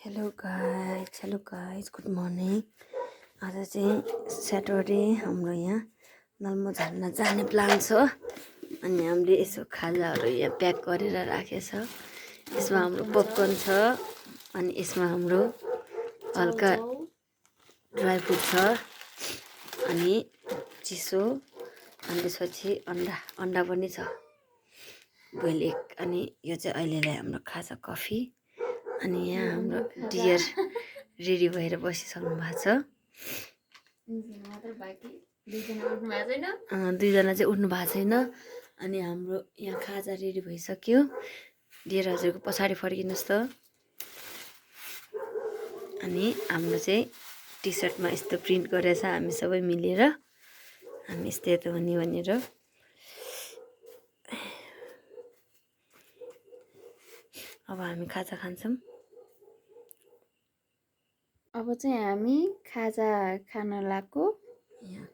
Hello guys good morning. आज चाहिँ Saturday हाम्रो यहाँ नल्मो झार्न जाने प्लान छ। अनि हामीले यसो खाजाहरू यहाँ प्याक गरेर राखेछ। यसमा हाम्रो पपकर्न छ, अनि यसमा हाम्रो हल्का ड्राई फ्रुट छ, अनि चिसो, अनि त्यसपछि अन्डा पनि छ बोइल एग। अनि यो चाहिँ अहिलेलाई हाम्रो खाजा कफी। अनि यहाँ हाम्रो डियर रेडी भएर बसिसक्नु भएको छ। दुईजना चाहिँ उठ्नु भएको छैन। अनि हाम्रो यहाँ खाजा रेडी भइसक्यो। डियर हजुरको पछाडि फर्किनुहोस् त। अनि हाम्रो चाहिँ टी सर्टमा यस्तो प्रिन्ट गरेछ, हामी सबै मिलेर हामी यस्तो हुने भनेर। अब हामी खाजा खान्छौँ। अब चाहिँ हामी खाजा खान लागेको। यहाँ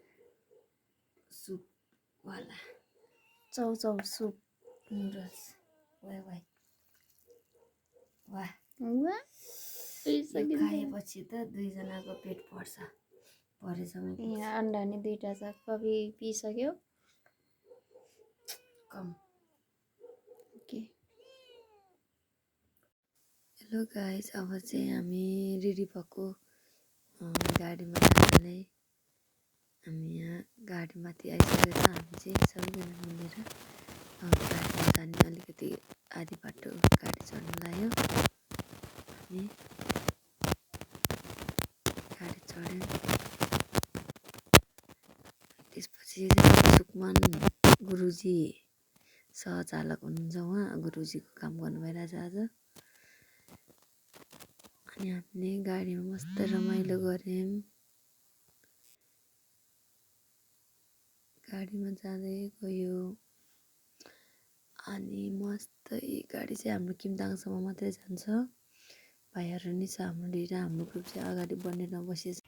सुपवाला चौचौ सुप नुडल्स। वाह खाएपछि त दुईजनाको पेट परेछ। यहाँ अन्डा नि दुईटा छ, कफी पिइसक्यो। कम हेलो गाइज, अब चाहिँ हामी रेडी भएको गाडीमा जाने। हामी यहाँ गाडीमाथि आइसकेर हामी चाहिँ सबैजना मिलेर गाडीमा जाने। अलिकति आधी बाटो गाडी चढ्नु लाग्यो। अनि गाडी चढ्यौँ। त्यसपछि सुकमान गुरुजी सहचालक हुनुहुन्छ, उहाँ गुरुजीको काम गर्नु भइरहेछ आज। अनि हामीले गाडीमा मस्त रमाइलो गऱ्यौँ। गाडीमा जाँदै गयो। अनि मस्त गाडी चाहिँ हाम्रो किमताङसम्म मात्रै जान्छ। भाइहरू नि छ हाम्रो लिएर। हाम्रो ग्रुप चाहिँ अगाडि बनेर बसेछ।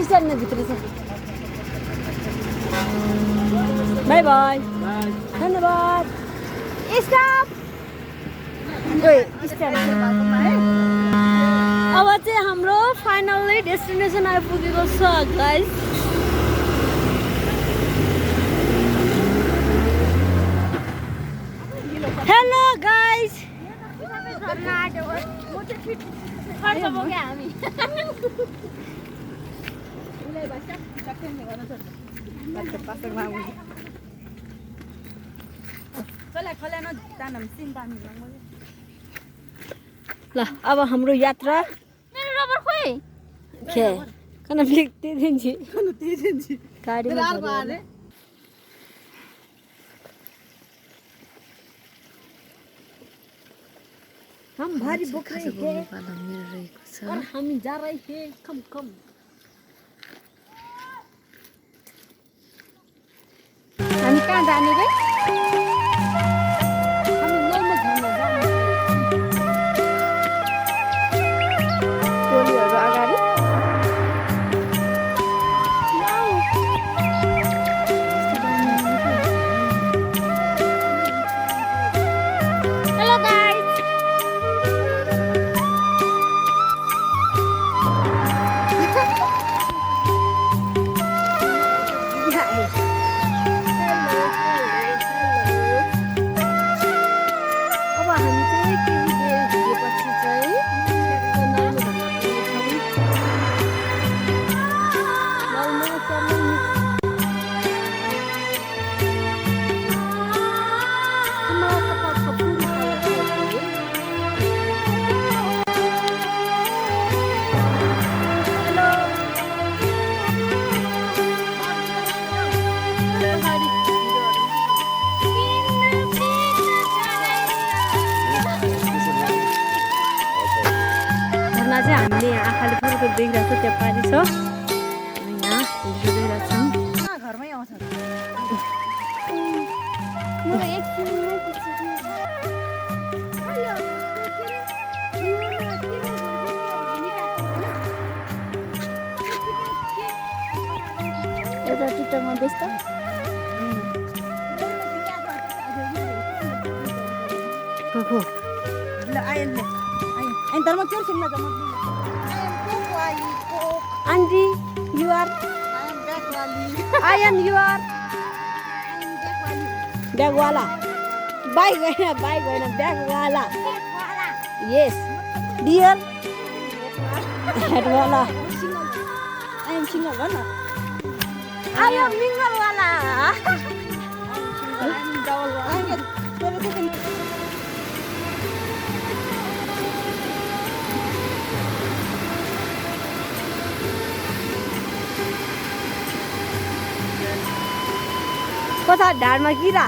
स्ट्यान्डमा भित्र छ। बाई बाई, धन्यवाद। स्टप। अब चाहिँ हाम्रो फाइनल्ली डेस्टिनेसन आइपुगेको छ गाइस। हेलो गाइस, ल अब हाम्रो यात्रा मेरो रबर खोइ के कन दिन्छु गाडीमा झरेर। हम भारी बोक रहे हैं और हम जा रहे हैं कम कम। हामी कहाँ जाने रे हामी नलमा झर्ना जाने टोलीहरू अगाडि हेलो गाइस अब हामी चाहिँ केही बेर हिँडेपछि चाहिँ नलमा झर्ना पुग्नेछौँ। नलमा चल्नु हाम्रो कपाल खपुरी खाएको हेलो गाडी झरना चाहिँ हामीले यहाँ आँखाले पुरेको देखिरहेको छ त्यो पानी छ अनि यहाँ हिँडिरहेको छौँ। घरमै आउँछ मलाई एकछिनमै पुग्छ एउटा टिकटकमा बेच्छ खोखो ल आएन ले आएन अनि धर्म चोर सिंह धर्म aunty you are I am you are ब्यागवाला बाइक होइन ब्यागवाला यस डियर हेडवाला आई एम सिंगल भन आई एम मिङ्गलवाला कता ढाडमा किरा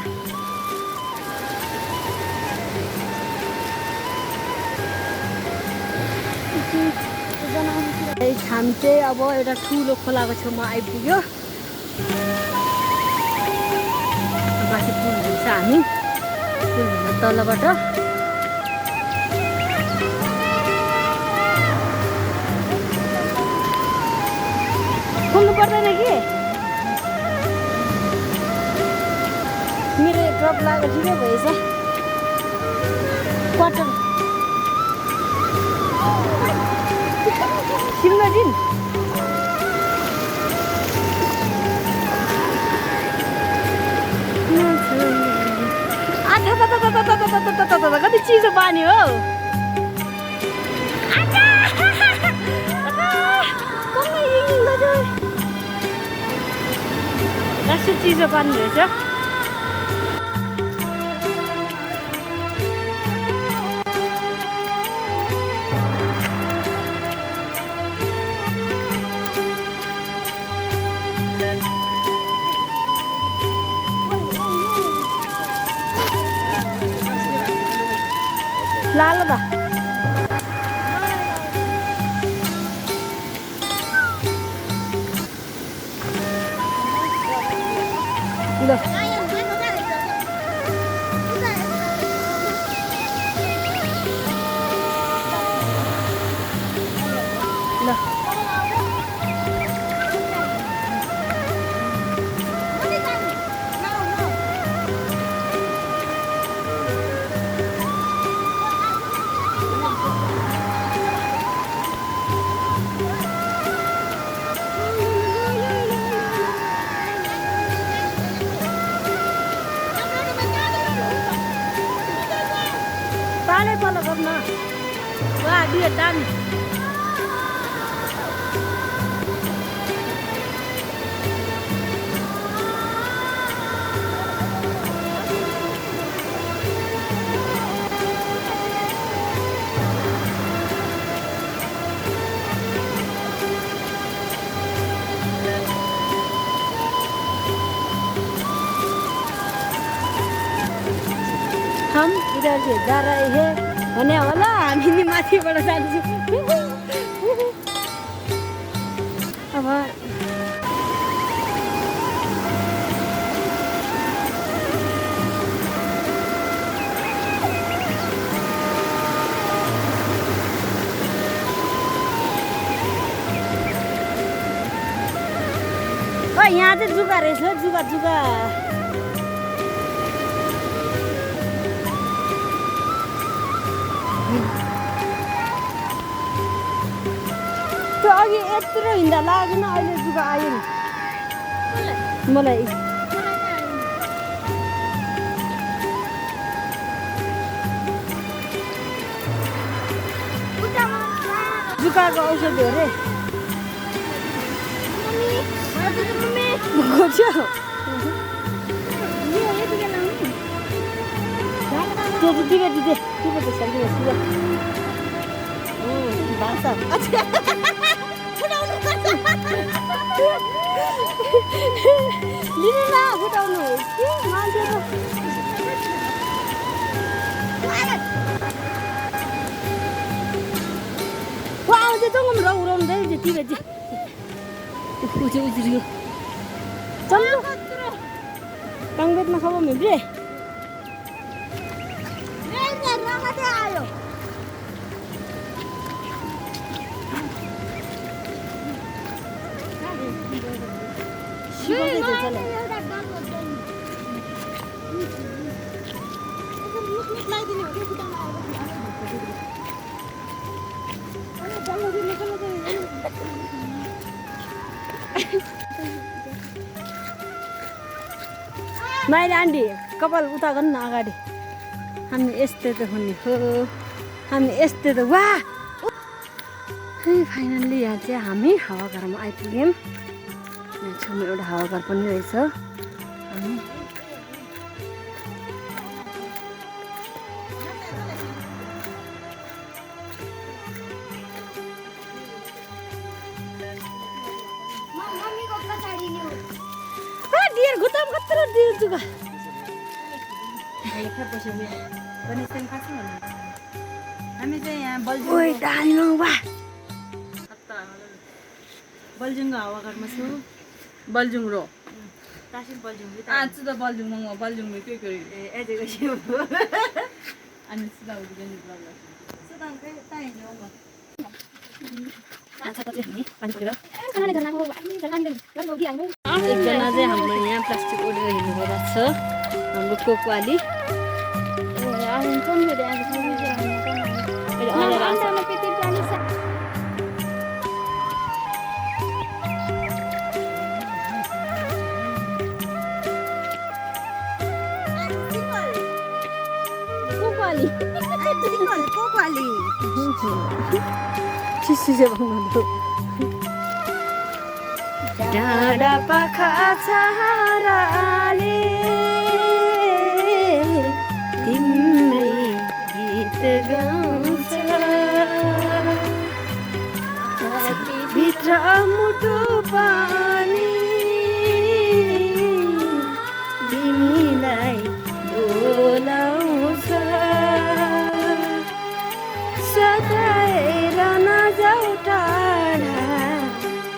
हामी चाहिँ अब एउटा ठुलो खोलाको छेउमा आइपुग्यो। माथि पुल हुन्छ हामी पुलभन्दा तलबाट खोल्नु पर्दैन कि मेरो ड्रप लागेको ठिकै भएछ क्वार्टर सिमदिन कति चिसो पानी हो कस्तो चिसो पानी रहेछ। लाल दा ल पाले पल गर्न वा दिए दामी हम इधर से जा रहे हैं भने होला हामी नि माथिबाट जान्छौँ अब यहाँ चाहिँ जुगा रहेछ जुगा जुगा त्यो अघि यत्रो हिँड्दा लागेन अहिले जुगा आयो नि मलाई जुकाको औषधि हो रे Pangbeatमा खबर मिल्छ माइल आन्टी कपाल उता गर्नु न अगाडि हामी यस्तै त हुने हो हामी यस्तै त वा फाइनल्ली यहाँ चाहिँ हामी हावाघरमा आइपुग्यौँ यहाँ छेउमा एउटा हावाघर पनि रहेछ हामी डियर गुताम कत्रो डियर जुगा हामी चाहिँ यहाँ बल्जुङ ओइ डाल्नु वा बल्जुङको हावाघरमा छु बल्जुङ रो तासिल बल्जुङ आज त बल्जुङ म बल्जुङ मे के गरे ए एजेको छु अनि सिधा उठि जाने प्रब्लम सुदाम खै ताइ ल्याउ म एकजना चाहिँ हाम्रो यहाँ प्लास्टिक ओडेर हिँड्नु भएको छ हाम्रो कोकवाली कोकवाली डाँडा पाखा छाराले तिम्रै गीत गाउँछ भित्र मुटु पानी तिमीलाई बोलाउँछ सताएर नजाऊ टाढा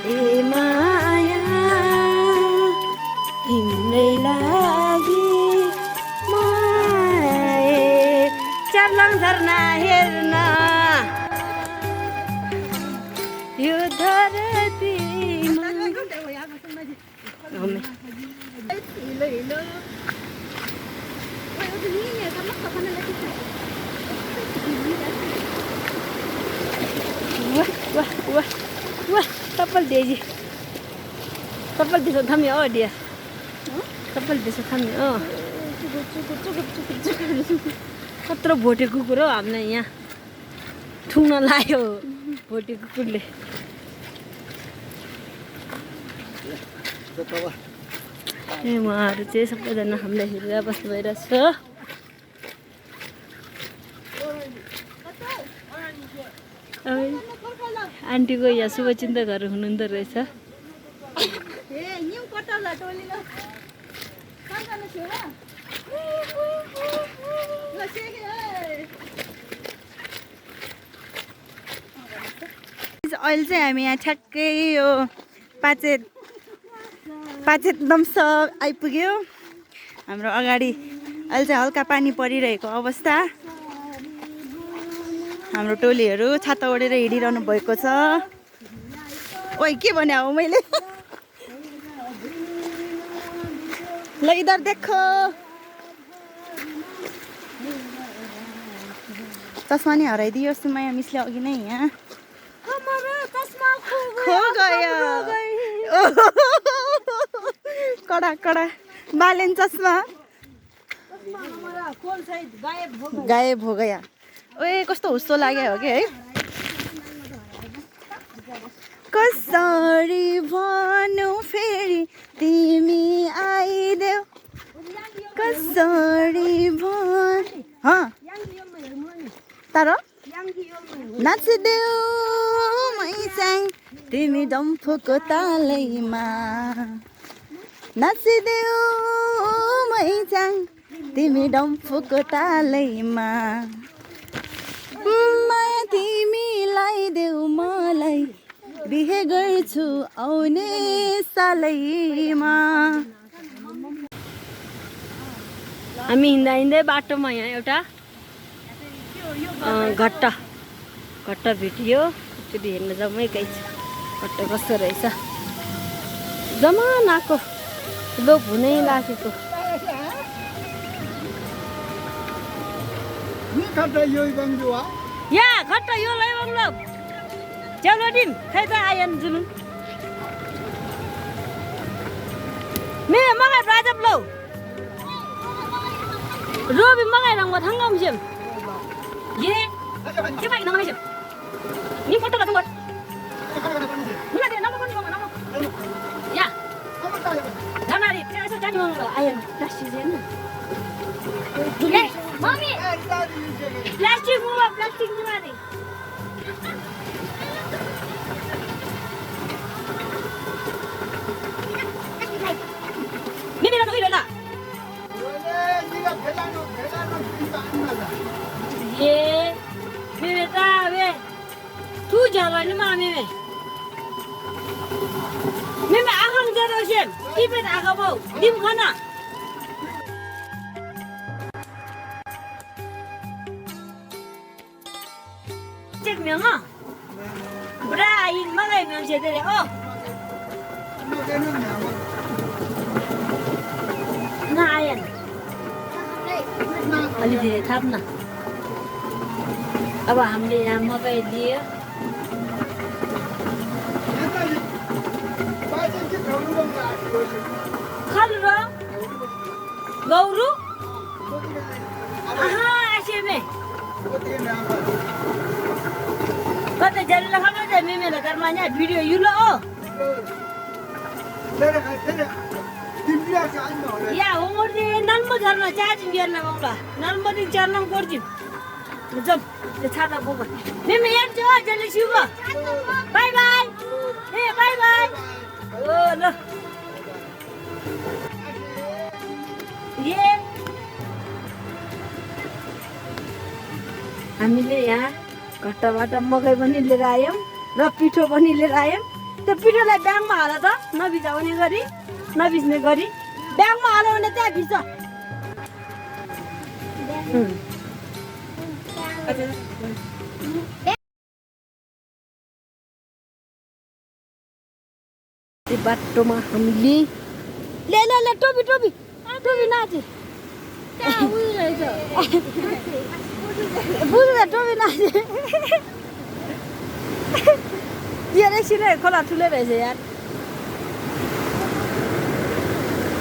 ए माया तिम्रै लागि माए चर्लङ झरना हेर्न यो धरतीमा वाह वाह वाह कपाल देजी कपाल देशो थाम्यो हो डियर कपाल देशो थाम्यो कत्रो भोटे कुकुर हो हामीलाई यहाँ ठुङ्न लाग्यो भोटे कुकुरले ए उहाँहरू चाहिँ सबैजना हामीलाई हेरेर बस्नु भइरहेछ आन्टीको यहाँ शुभचिन्तकहरू हुनुहुँदो रहेछ अहिले चाहिँ हामी यहाँ ठ्याक्कै यो पाचेत दमसक आइपुग्यो हाम्रो अगाडि। अहिले चाहिँ हल्का पानी परिरहेको अवस्था। हाम्रो टोलीहरू छाता ओढेर हिँडिरहनु भएको छ। ओइ के भने हो मैले ल इधर देखो चस्मा नि हराइदियो सुमाया मिसले अघि नै यहाँ खो गयो कडा कडा बालेन चस्मा गायब हो गया। ओए कस्तो हुस्सो लाग्यो हो कि है। कसरी भन्नु फेरि तिमी आइदेऊ कसरी तर नाचिदेऊ मैचाङ तिमी डम्फुको तालैमा नाचिदेऊ मैचाङ तिमी डम्फुको तालैमा माया तिमीलाई देऊ मलाई बिहे गर्छु आउने सालैमा। हामी हिँड्दा हिँड्दै बाटोमा यहाँ एउटा घट्ट भेटियो। एकचोटि हेर्न जम्मै छ घट्ट कस्तो रहेछ। जमानाको लोप हुनै लागेको। या घट्ट यो लैबङ लोप च्याउलो डिम खैदा आयन जुलुन मे मगाइ राजब लौ रोबी मगाइ रंग थांगम जेम ये के बाइ नगाइ जेम नि फोटो का तुम नि दे नमो पनि नमो या धनारी त्यसो जानि मंग आयन प्लास्टिक जेम ए मम्मी प्लास्टिक मुवा प्लास्टिक मुवा they Mimi nak hilang tak? Ye, Mimi tak be. Tu jalan ni mana Mimi? Mimi akan jalan siapa? Ibu tak akan bau. Dim mana? Cek mana? Berain mana yang jadi oh. Nah, ayan. अलि धेरै थाप्न। अब हामीले यहाँ मकै दियो। खालु र गौरु आहा आसेमे कतै जल्ला खानु चाहिँ मेमेले घरमा यहाँ भिडियो युलो ओ या होमवर्क नर्मो झर्न चार्जिङ गर्न बाउला नर्मो दिन चर्न गर्छु जब त्यो छाता बोक मेमे यार जो जल्दी शिव बाय बाय ए बाय बाय ओ ल ये हामीले यहाँ घट्टाबाट मकै पनि लिएर आयौँ र पिठो पनि लिएर आयौँ। त्यो पिठोलाई ब्यागमा हाल त नभिजाउने गरी नभिज्ने गरी ब्यागमा हाल्यो भने त्यहाँ भिज्छ। बाटोमा हामीले ले ले ले टोपी टोपी टोपी नाचे बुझ्दै टोपी नाचे एकछिन खोला ठुलै रहेछ यार।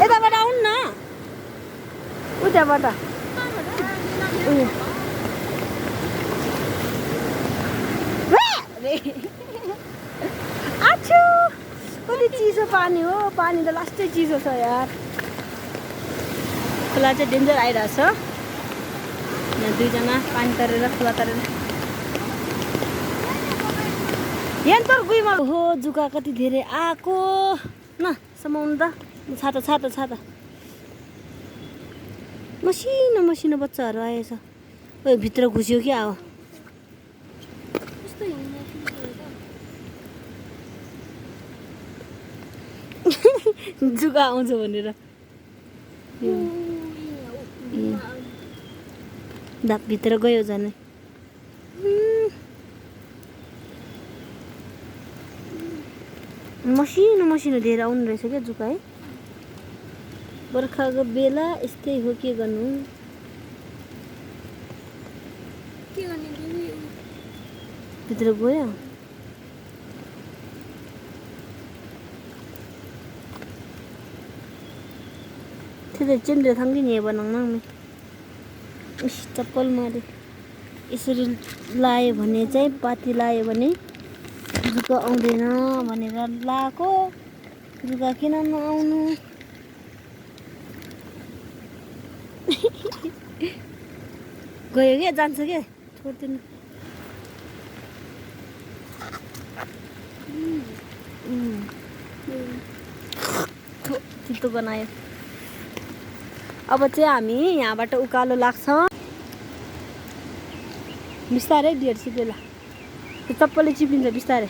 यताबाट आउनु न उताबाट आछु कति चिसो पानी हो। पानी त लास्टै चिसो छ यार। खोला चाहिँ डेन्जर आइरहेछ। यहाँ दुईजना पानी तरेर खोला तरेर यन्तर गुइमा हो जुका कति धेरै आएको न समाउनु त छाता छाता छाता मसिनो मसिनो बच्चाहरू आएछ। ओ भित्र घुस्यो कि आऊ जुका आउँछ भनेर दापभित्र गयो झन् मसिनो मसिनो धेरै आउनु रहेछ क्या जुका है बर्खाको बेला यस्तै हो के गर्नु भित्र गयो त्यो चेन्द्र थाङ्गी नि बनाउन चप्पल मारे यसरी लायो भने चाहिँ पाती लायो भने जुका आउँदैन भनेर लाएको जुका किन नआउनु गयो क्या जान्छ क्या छोड्दिनु चित्तो बनायो अब चाहिँ हामी यहाँबाट उकालो लाग्छ बिस्तारै डियर सिकेला त्यो चप्पलले चिप्लिन्छ बिस्तारै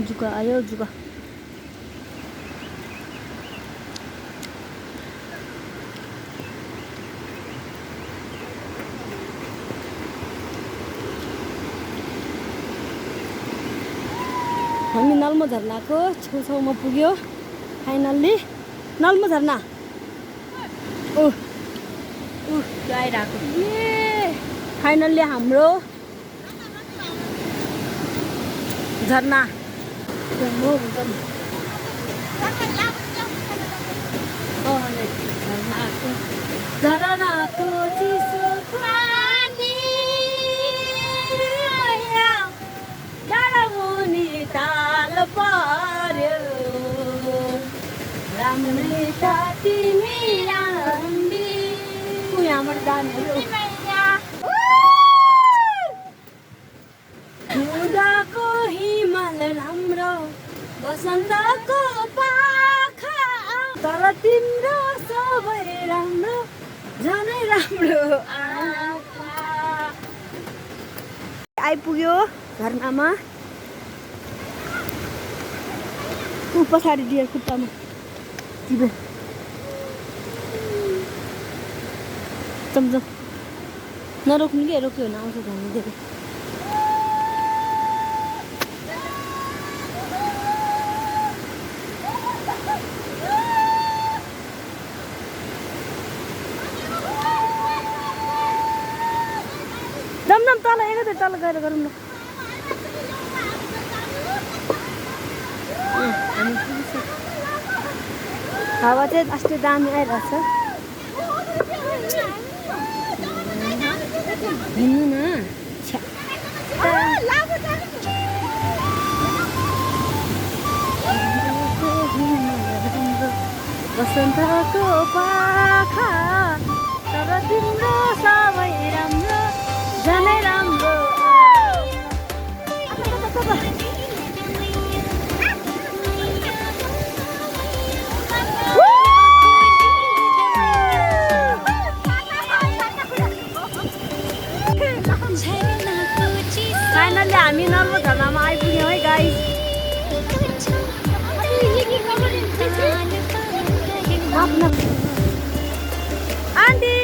जुका आयो जुका हामी नल्मो झरनाको छेउछाउमा पुग्यो फाइनल्ली नल्मो झरना आइरहेको फाइनल्ली हाम्रो झरना झरनाको चिसो पानी डाँडामुनि ताल पर्यो राम्रै छ तिमी राम्री यहाँबाट जाने हिउँदको हिमाल राम्रो बसन्तको पाखा तर तिम्रो सबै राम्रो झनै राम्रो आइपुग्यो झरनामा पछाडि डियर खुट्टामा चिबे चम्चम नरोक्नु के रोक्यो भने आउँछ झन् धेरै जमजम तल एकैचोटि तल गएर गरौँ न हावा चाहिँ अस्ति दामी आइरहेछ हिँड्नु न बसन्तको पाखा तर तिम्रो सबै राम्रो झनै राम्रो फाइनल्ली हामी नर्मो झरनामा आइपुग्यौँ है गाइस आन्टी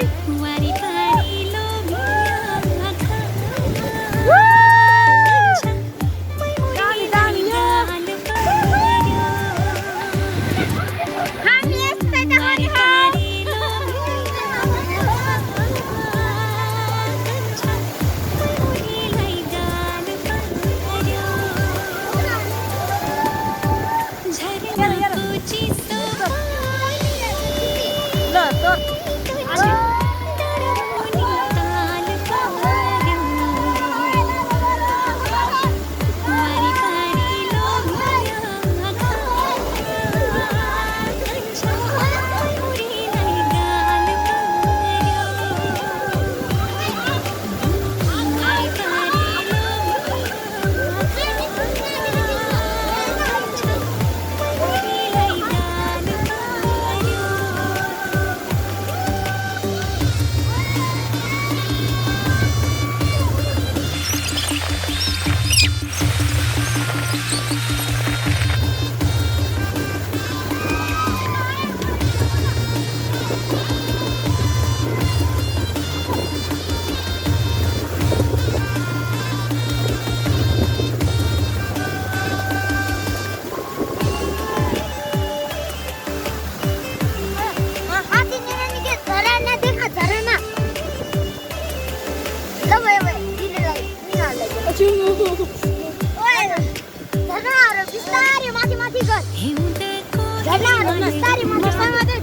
झरनाहरू मस्तारी मसँग दे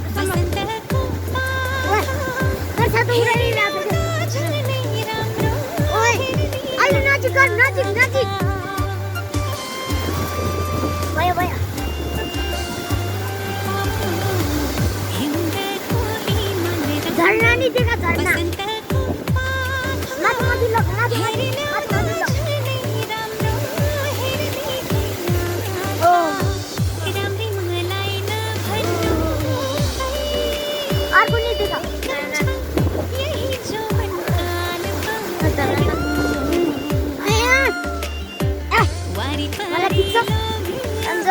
ओए तर साथ उडाइ ल्याएको ओए अहिले नजिक गर नजिक नजिक भयो भयो झरना नि देखा झरना माथि माथि लग माथि माथि लग ओ अर्को नि देखा मलाई खिच्छ अन्ज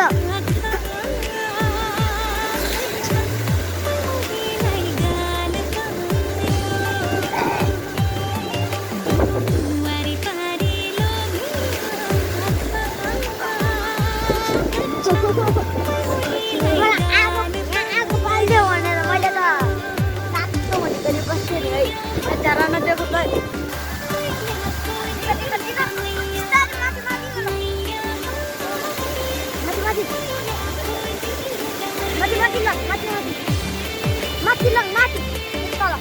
माथि लग माथि तल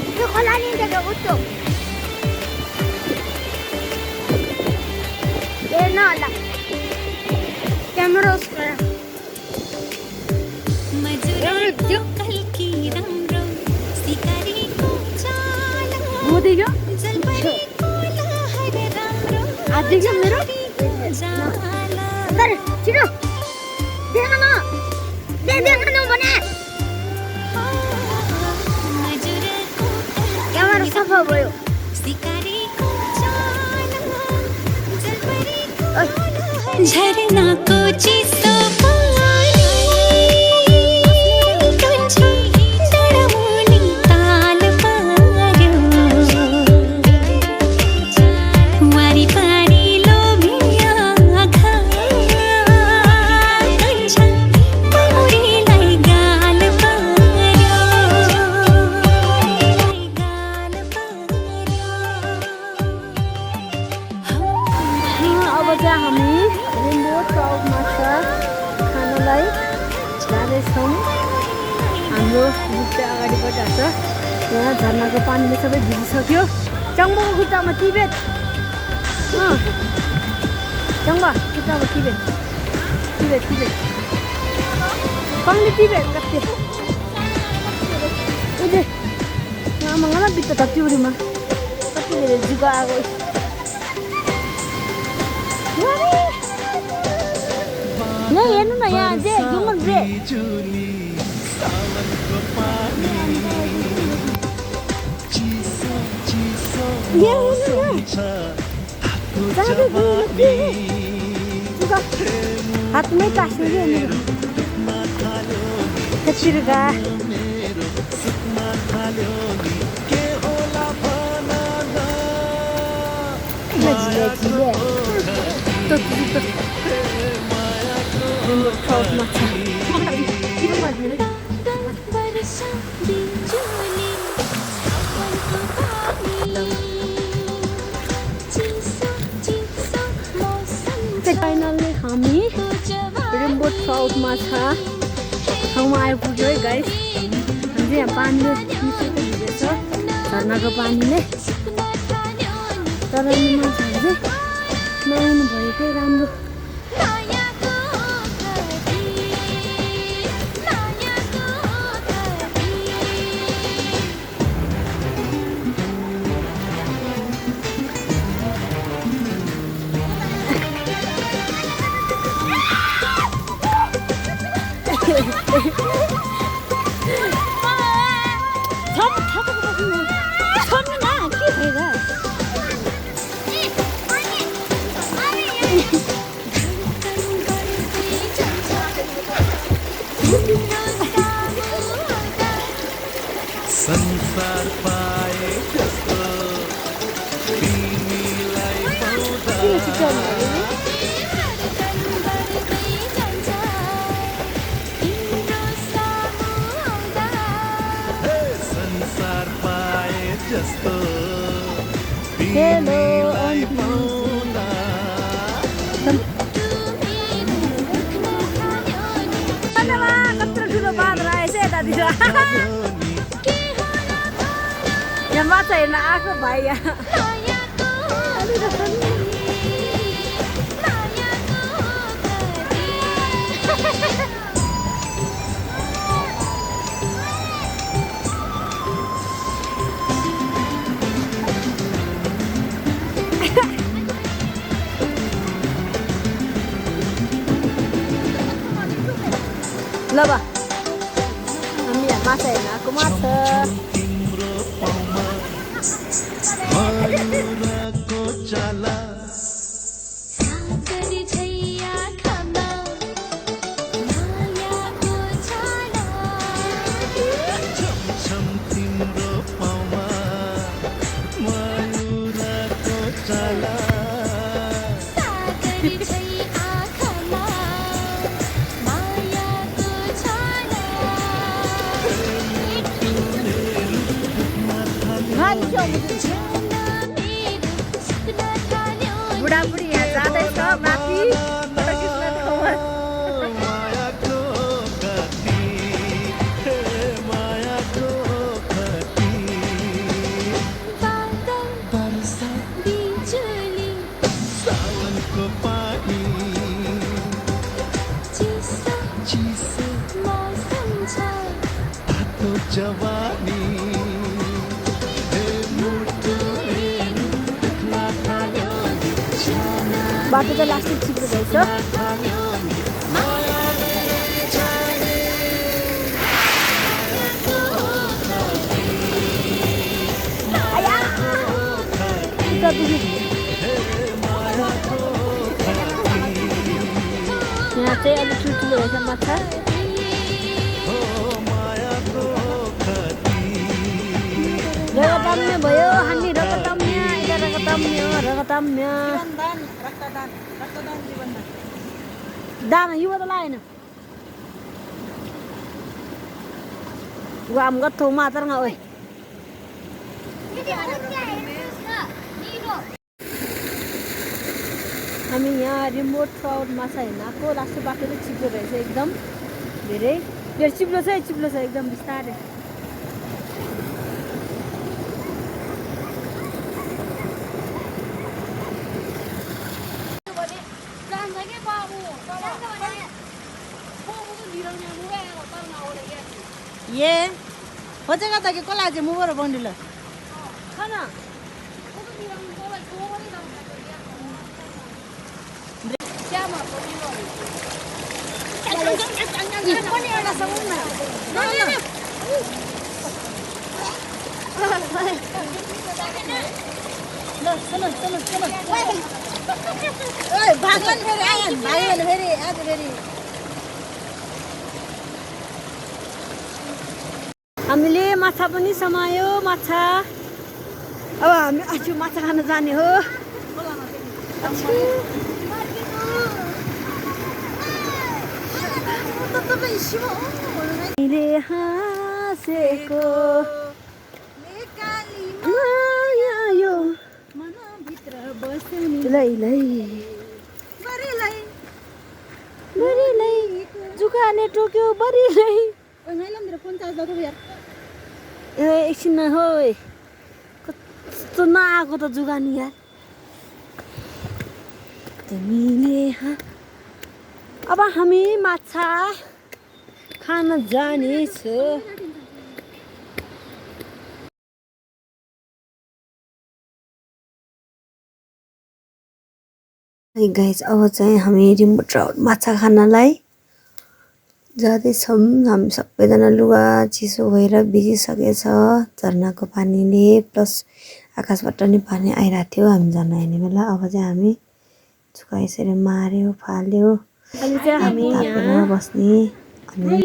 त्यो खोला नि देख्यो उठ्यो हेर्न होला क्यामेरा उसको देखियो मेरो छिटो देख न देख न भने क्यामेरा सफा भयो झरना को चिसो हामी रेनबो ट्राउट माछा खानलाई जाँदैछौँ हाम्रो ग्रुप चाहिँ अगाडिबाट छ यहाँ झर्नाको पानीले सबै भिजिसक्यो चङ्बाको खुट्टामा टिबेट चङ्बा खुट्टामा टिबेट टिबेट टिबेट कहिले टिबेट कति उसले आमालाई बित्त त पिउरीमा कति धेरै जुगा आएको यहाँ हेर्नु न यहाँ जे घुमन जे हातमै काट्नु कि त्यतिका ट्राउट माछा फाइनली हामी रेनबो ट्राउट माछा ठाउँमा आइपुग्यो है गाइस हामी चाहिँ यहाँ पानीले मिसोको भिजेछ झर्नाको पानीले तर माछाहरू चाहिँ नआउनु भएकै राम्रो संसार पाए जस्तो तिमीलाई पाउँदा संसार पाए जस्तो तिमीलाई पाउँदा थाल्यो नि यहाँ माछा हेर्न आएको भाइ यहाँ ल बा हामी यहाँ माछा हेर्न आएको माछा तिम्रो पाउमा मयुरको चाला सागर छैया खमा मायाको छाला छम तिम्रो पाउमा मयुरको चाला सागर छैया खमा मायाको छाला बुढाबुढी यहाँ जाँदैछ माथि मायाको कति मायाको कति वर्षा बिजुली सावनको पानी चिसो चिसो मौसम छ तातो जवानी बाटो त लास्टै छिटो रहेछ यहाँ चाहिँ अलिक ठुल्ठुलो रहेछ माछा रगताम्य भयो हामी रगताम्य यता रगताम्य दाना युवा त लागेन gồm có thùng mà tao ngồi हामी यहाँ रिमोट ट्राउट माछा हेर्न आएको लास्टै बाटो चाहिँ चिप्लो रहेछ एकदम धेरै चिप्लो छ एकदम बिस्तारै ए खोजेको त कि कसलाई चाहिँ मुबर बन्डिल खाना हामीले माछा पनि समायो माछा अब हामी आज माछा खान जाने हो हाँसेको जुकाने टोक्यो बरीलाई एकछिन हो कस्तो नआएको त जुगानी यार तिमीले अब हामी माछा खान जानेछौँ गाइस अब चाहिँ हामी रिमोट ट्राउट माछा खानलाई जाँदैछौँ हामी सबैजना लुगा चिसो भएर भिजिसकेछ झर्नाको पानीले प्लस आकाशबाट नि पानी आइरहेको थियो हामी झर्ना हेर्ने बेला अब चाहिँ हामी झुका यसरी मार्यो फाल्यो अहिले चाहिँ हामी यहाँ बस्ने अनि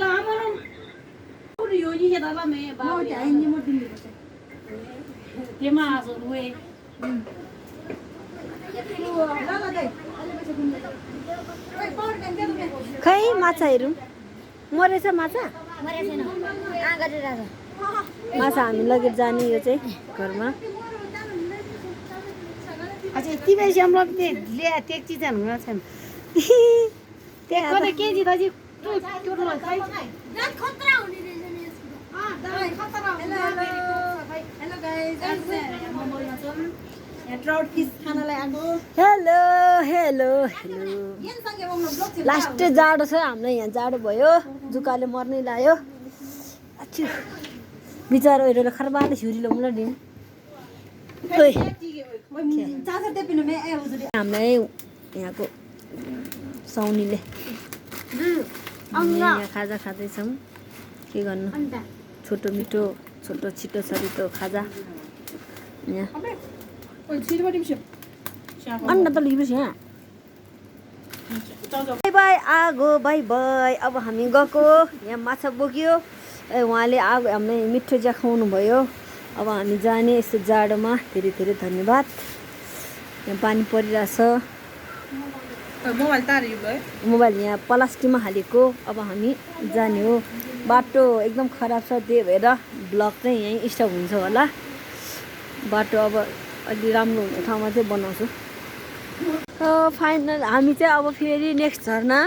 खै माछा हेरौँ मरेछ माछा माछा हामी लगेर जाने यो चाहिँ घरमा हेलो हेलो हेलो लास्ट जाडो छ हामीलाई यहाँ जाडो भयो जुकाले मर्नै लायो अच्छु बिचारो हेरेर खरबाले छिउरिलो मलाई दिन हामीलाई यहाँको साउनीले यहाँ खाजा खाँदैछौँ के गर्नु छोटो मिठो छोटो छिटो छरितो खाजा यहाँ अन्डा त लिनुहोस् यहाँ बाई बाई आगो बाई बाई अब हामी गएको यहाँ माछा बोक्यो उहाँले आगो हामीलाई मिठो चिया खुवाउनु भयो अब हामी जाने यस्तो जाडोमा धेरै धेरै धन्यवाद यहाँ पानी परिरहेछ मोबाइल यहाँ प्लास्टिकमा हालेको अब हामी जाने हो बाटो एकदम खराब छ त्यही भएर ब्लग चाहिँ यहीँ स्टप हुन्छ होला बाटो अब अलि राम्रो हुने ठाउँमा चाहिँ बनाउँछु फाइनल हामी चाहिँ अब फेरि नेक्स्ट झरना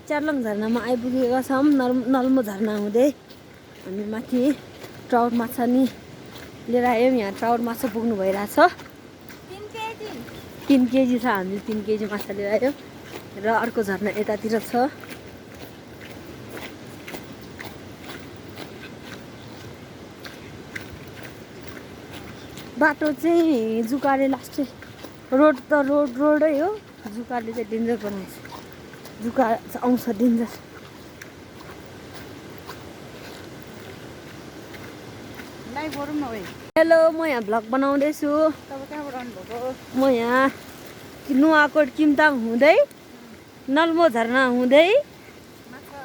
च्यार्लङ झरनामा आइपुगेका छौँ नल्मो झरना हुँदै हामी माथि ट्राउट माछा नि लिएर आयौँ यहाँ ट्राउट माछा पुग्नु भइरहेछ 3 केजी छ हामीले 3 केजी माछा लिएर आयौँ र अर्को झरना यतातिर छ बाटो चाहिँ जुकाले लास्टै रोड त रोडै हो जुकाले चाहिँ डेन्जर बनाउँछ जुका आउँछ डेन्जर हेलो म यहाँ भ्लग बनाउँदैछु म यहाँ नुवाकोट किमताम हुँदै नल्मो झरना हुँदै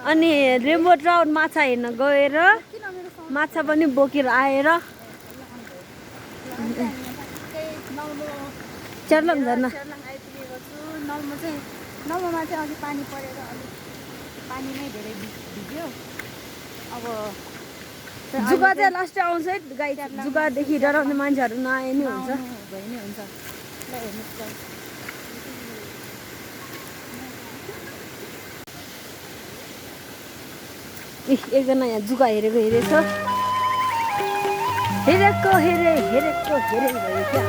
अनि रेम्बो ट्राउट माछा हेर्न गएर माछा पनि बोकेर आएर च्यार्लङ झरना नल्मोमा चाहिँ अघि पानी परेर अलिक पानी नै धेरै भिज्यो अब जुका चाहिँ लास्ट आउँछ है गाई जुकादेखि डराउने मान्छेहरू नआए नि हुन्छ भइ नै हुन्छ ल हेर्नुहोस् एकजना यहाँ जुका हेरेको हेरेछ हेरेको भयो क्या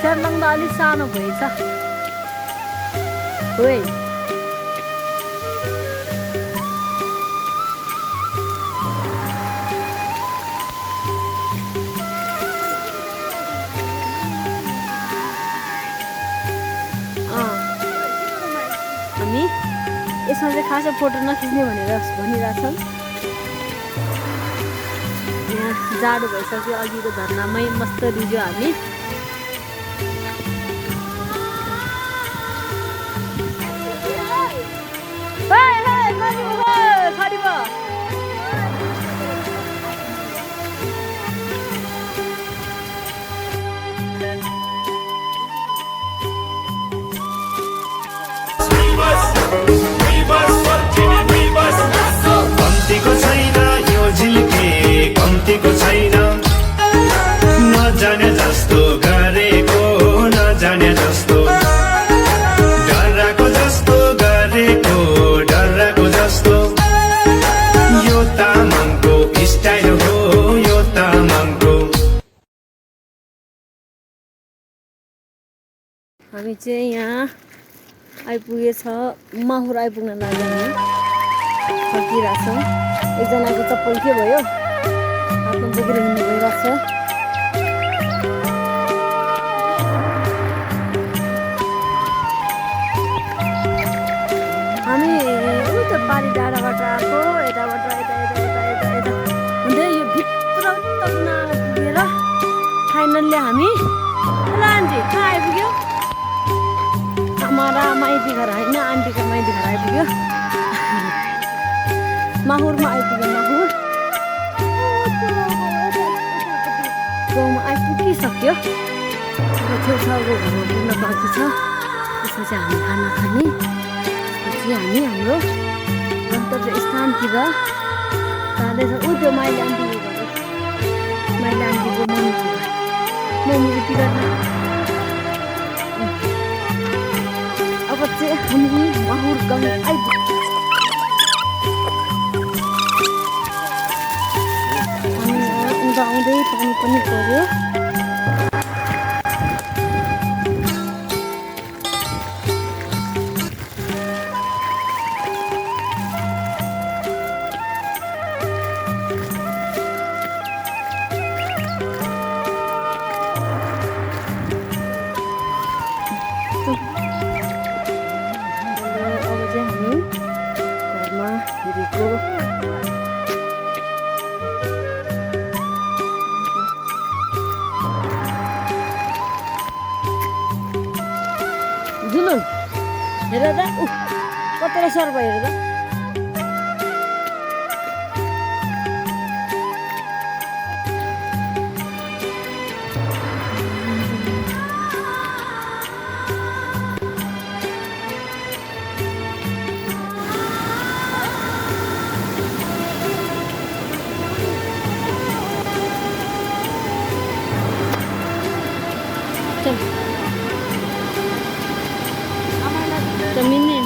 च्यार्लङ त अलिक सानो भएछ ओइ हामी यसमा चाहिँ खासै फोटो नखिच्ने भनेर भनिरहेछौँ यहाँ जाडो भइसक्यो अघिको झरनामै मस्त रिज्यो हामी कम्तीको छैन यो झिल्के कम्तीको छैन नजाने जस्तो गरेको नजाने जस्तो डराएको जस्तो गरेको डराएको जस्तो यो तामाङको स्टाइल हो यो तामाङको हामी चाहिँ यहाँ आइपुगेछ माहुर आइपुग्न लाग्यो फर्किरहेछौँ एकजनाको चप्पल के भयो हातमा बोकेर हिँड्नु भइरहेको छ हामी उता पारी डाँडाबाट आएको यताबाट यता हुँदै यो भित्र पुगेर फाइनल्ली हामी आन्टी कहाँ आइपुग्यो हमारा माइती घर होइन आन्टीको माइती घर आइपुग्यो माहुरमा आइपुग्यो माहुर गाउँमा आइपुगिसक्यो छेउछाउको घरमा पुग्न बाँकी छ त्यसपछि हामी खाना खाने त्यसपछि हामी हाम्रो गन्तव्य स्थानतिर जाँदैछ ऊ त्यो माइली आन्टीको घर माइली आन्टीको मम्मीको घर मम्मीको तिर चाहिँ हामी माहुर गाउँ आइपुग्यौँ। हामी यहाँ उँधो आउँदै पानी पनि पर्यो। अब चाहिँ हामी घरमा हिँडेको जुलुन हेर त ऊ कतिवटा सर्प हेर त मिन्ने